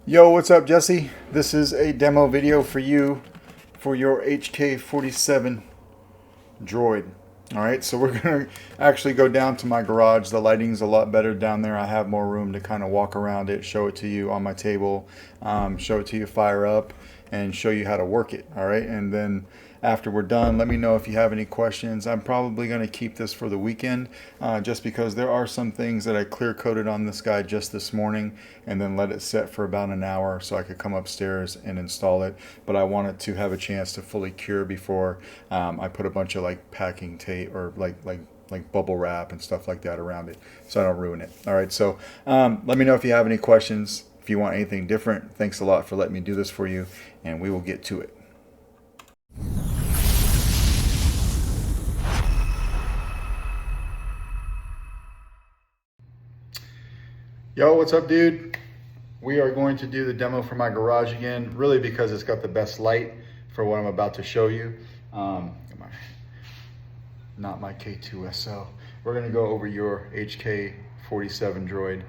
Yo, what's up, Jesse? This is a demo video for you for your HK47 Droid. Alright, so we're going to actually go down to my garage. The lighting's a lot better down there. I have more room to kind of walk around it, show it to you on my table, show it to you fire up, and show you how to work it. Alright, and then after we're done, let me know if you have any questions. I'm probably going to keep this for the weekend just because there are some things that I clear coated on this guy just this morning and then let it set for about an hour so I could come upstairs and install it. But I wanted to have a chance to fully cure before I put a bunch of like packing tape or like bubble wrap and stuff like that around it so I don't ruin it. All right, so let me know if you have any questions. If you want anything different, thanks a lot for letting me do this for you, and we will get to it. Yo, what's up, dude? We are going to do the demo for my garage again, really because it's got the best light for what I'm about to show you. Not my K2SL. We're gonna go over your HK47 Droid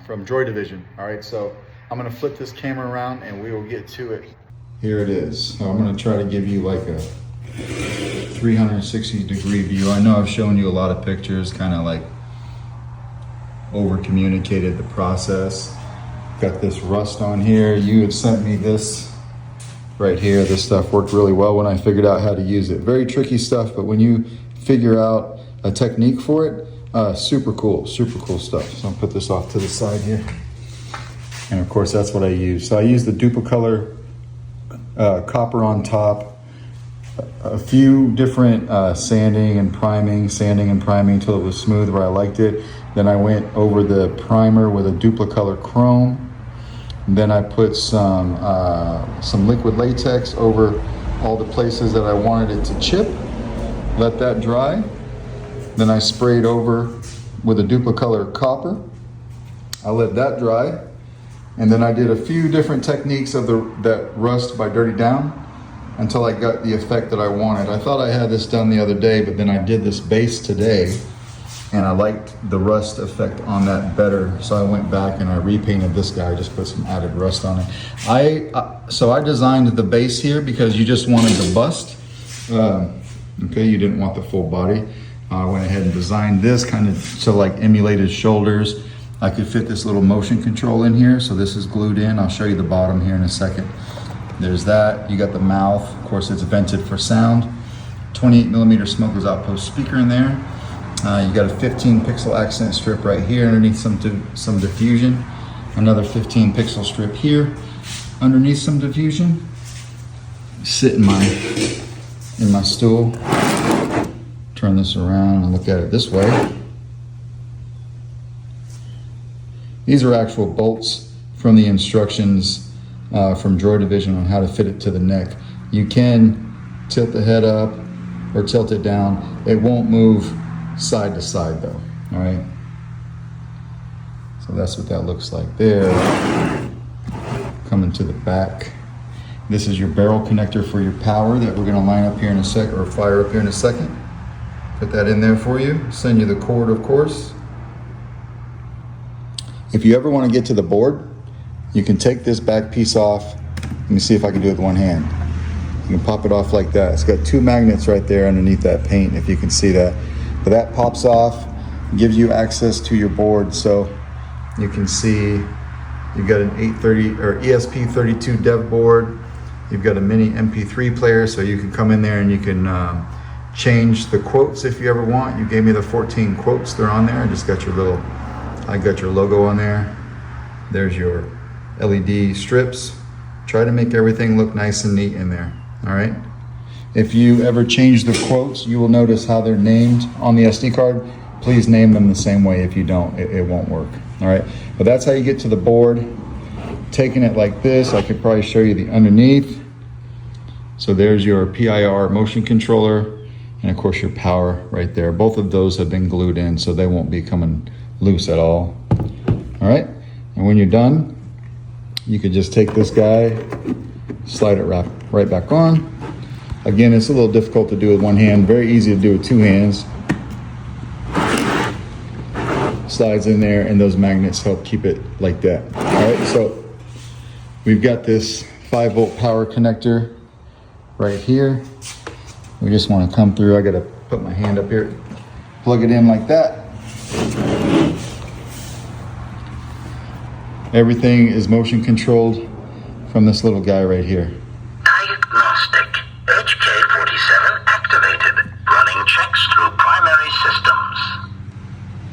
from Droid Division. All right, so I'm gonna flip this camera around and we will get to it. Here it is. So I'm gonna try to give you like a 360-degree view. I know I've shown you a lot of pictures, kind of like over communicated the process. Got this rust on here. You had sent me this right here. This stuff worked really well when I figured out how to use it. Very tricky stuff, but when you figure out a technique for it, super cool stuff. So I'll put this off to the side here. And of course that's what I use. So I use the Duplicolor copper on top, a few different sanding and priming until it was smooth where I liked it. Then I went over the primer with a Duplicolor chrome. Then I put some liquid latex over all the places that I wanted it to chip. Let that dry. Then I sprayed over with a Duplicolor copper. I let that dry. And then I did a few different techniques of that rust by Dirty Down until I got the effect that I wanted. I thought I had this done the other day, but then I did this base today and I liked the rust effect on that better. So I went back and I repainted this guy, just put some added rust on it. So I designed the base here because you just wanted the bust. Okay, you didn't want the full body. I went ahead and designed this kind of to like emulate his shoulders. I could fit this little motion control in here. So this is glued in. I'll show you the bottom here in a second. There's that. You got the mouth. Of course, it's vented for sound. 28mm Smoker's Outpost speaker in there. You got a 15 pixel accent strip right here underneath some diffusion. Another 15 pixel strip here underneath some diffusion. Sit in my stool. Turn this around and look at it this way. These are actual bolts from the instructions from Droid Division on how to fit it to the neck. You can tilt the head up or tilt it down. It won't move side to side though, all right? So that's what that looks like there. Coming to the back. This is your barrel connector for your power that we're gonna line up here in a sec, or fire up here in a second. Put that in there for you. Send you the cord, of course. If you ever wanna get to the board, you can take this back piece off. Let me see if I can do it with one hand. You can pop it off like that. It's got two magnets right there underneath that paint, if you can see that. But that pops off, gives you access to your board. So you can see you've got an 830 or ESP32 dev board. You've got a mini MP3 player, so you can come in there and you can change the quotes if you ever want. You gave me the 14 quotes, they're on there. I just got I got your logo on there. There's your LED strips. Try to make everything look nice and neat in there, all right? If you ever change the quotes, you will notice how they're named on the SD card. Please name them the same way. If you don't, it won't work. All right, but that's how you get to the board. Taking it like this, I could probably show you the underneath. So there's your PIR motion controller, and of course your power right there. Both of those have been glued in, so they won't be coming loose at all. All right, and when you're done, you could just take this guy, slide it right back on. Again, it's a little difficult to do with one hand, very easy to do with two hands. Slides in there and those magnets help keep it like that. All right, so We've got this 5-volt power connector right here. We just want to come through. I got to put my hand up here, plug it in like that. Everything is motion controlled from this little guy right here. Diagnostic. HK47 activated. Running checks through primary systems.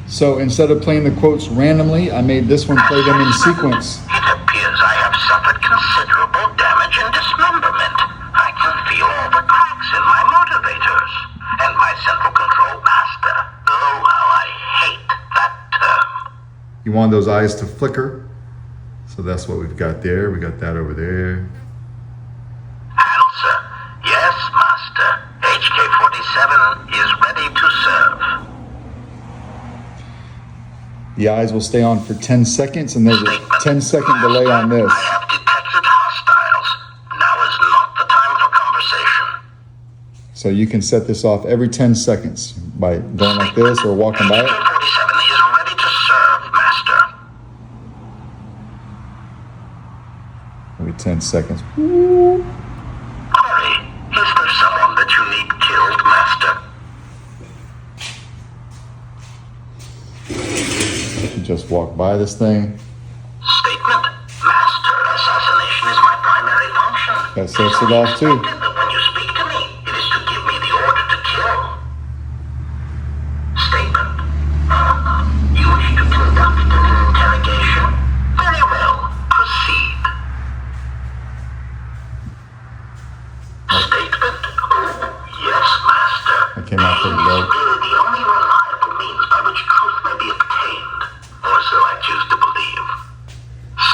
So instead of playing the quotes randomly, I made this one play them in sequence. It appears I have suffered considerable damage and dismemberment. I can feel all the cracks in my motivators and my central control master. Oh, how I hate that term. You want those eyes to flicker. So that's what we've got there. We got that over there. Answer. Yes, master. HK47 is ready to serve. The eyes will stay on for 10 seconds, and there's a 10-second delay on this. I have detected hostiles. Now is not the time for conversation. So you can set this off every 10 seconds by going like this or walking by it. HK47 is ready to serve, master. Every 10 seconds. Query. Is there someone that you need killed, master? Just walk by this thing. Statement. Master, assassination is my primary function. That sets it off too. That when you speak to me, it is to give me the order to kill. Statement. You wish to conduct an interrogation? Very well. Proceed. Statement. Oh, yes, master. That came out pretty low. The only reliable means by which truth may be obtained, or so I choose to believe.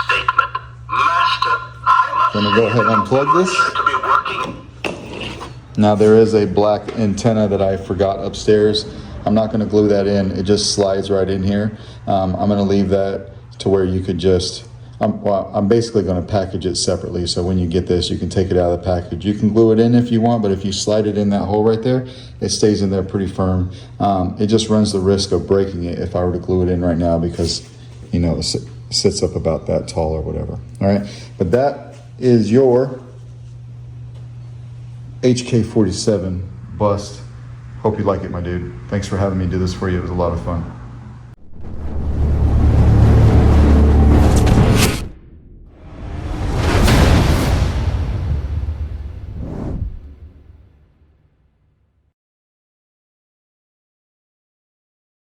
Statement. Master, I must Gonna go ahead and unplug this. to be working. Now there is a black antenna that I forgot upstairs. I'm not gonna glue that in. It just slides right in here. I'm gonna leave that to where you could just, I'm basically gonna package it separately. So when you get this, you can take it out of the package. You can glue it in if you want, but if you slide it in that hole right there, it stays in there pretty firm. It just runs the risk of breaking it if I were to glue it in right now because, you know, it sits up about that tall or whatever. All right, but that is your HK47 bust. Hope you like it, my dude. Thanks for having me do this for you. It was a lot of fun.